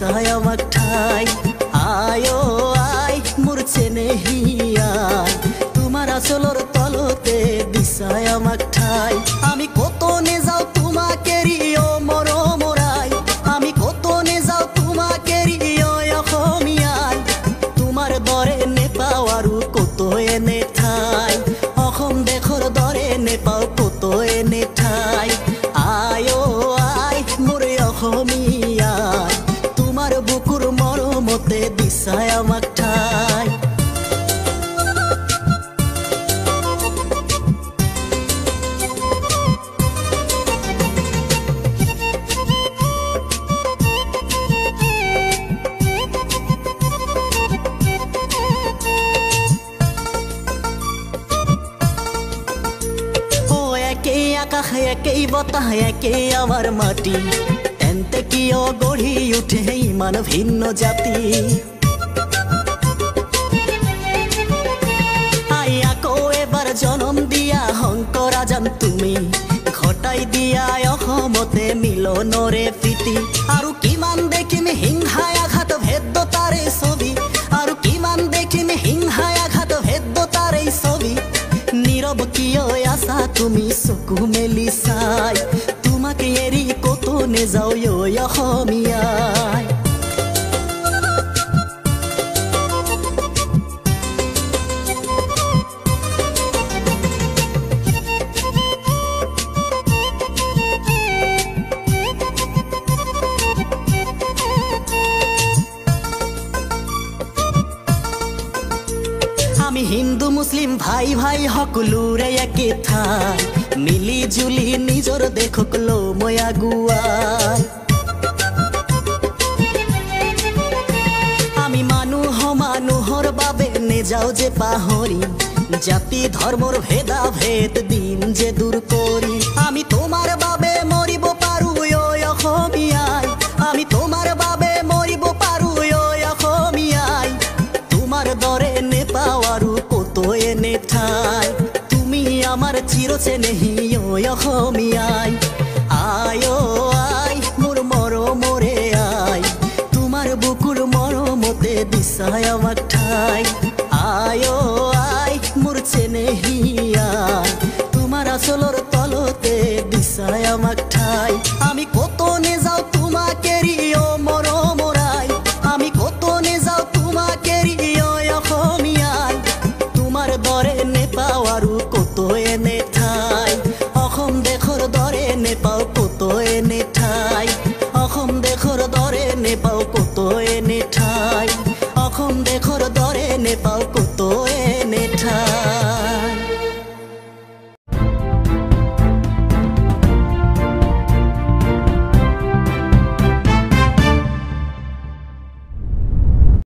দিছাই আমাক ঠাই আয় আই মোৰ চেনেহিয়া তোমাৰ আচলৰ তলতে দিছাই আমাক ঠাই আমি কত নেযাও তোমাক এৰি অ মৰমৰাই আমি কত নেযাও তোমাক এৰি অ অসমীয়াই তোমাৰ দৰে নেপাও আৰু কত এনে ঠাই অসম দেশৰ দৰে নেপাও কত এনে ঠাই আয় আই মোৰ অসমীয়া তোমাৰ বুকুৰ মৰমতে দিছাই আমাক ঠাই আকাশ একেই বতাহ একেই আমাৰ মাটি তেন্তে কিয় গঢ়ি উঠে ইমান ভিন্ন জাতি আই আকৌ এবাৰ জনম দিয়া শংকৰা জান তুমি ঘটাই দিয়া অসমতে মিলনৰে প্ৰীতি আৰু কিমান দেখিম হিংসাই আঘাত ভেদ্যতাৰে ছবি আৰু কিমান দেখিম হিংসাই আঘাত ভেদ্যতাৰে ছবি নীৰৱ কিয় আছা তুমি চকু মেলি চাই তোমাকে এৰি কত নেযাও অসমীয়াই আমি হিন্দু মুসলিম ভাই ভাই সকলোৰে একে ঠাই মিলি জুলি নিজৰ দেশক লো মই আগুৱাই আমি মানুহৰ বাবে নেযাও যে পাহৰি জাতি ধৰ্মৰ ভেদা ভেদ দিন যে দূৰ কৰি আমি তোমাৰ বাবে মৰিব পাৰো অসমীয়াই আমি তোমাৰ বাবে মৰিব পাৰো অসমীয়াই তোমাৰ দৰে নেপাও আৰু কত এনে ঠাই তুমি আমাৰ চিৰ চেনেহী অসমীয়াই আয় আই মোৰ মৰমৰে আই তোমাৰ বুকুৰ মৰমতে দিছাই আমাক ঠাই আয় আই মোৰ চেনেহিয়া তোমাৰ আচলৰ তলতে দিছাই আমাক ঠাই আমি কত নেযাও তোমাক এৰি অ মৰমৰাই আমি কত নেযাও তোমাক এৰি অসমীয়াই তোমাৰ দৰে নেপাও আৰু কত এনে ঠাই অসম দেশৰ দৰে নেপাও কত এনে ঠাই অসম দেশৰ দৰে নেপাও কত এনে ঠাই অসম দেশৰ দৰে নেপাও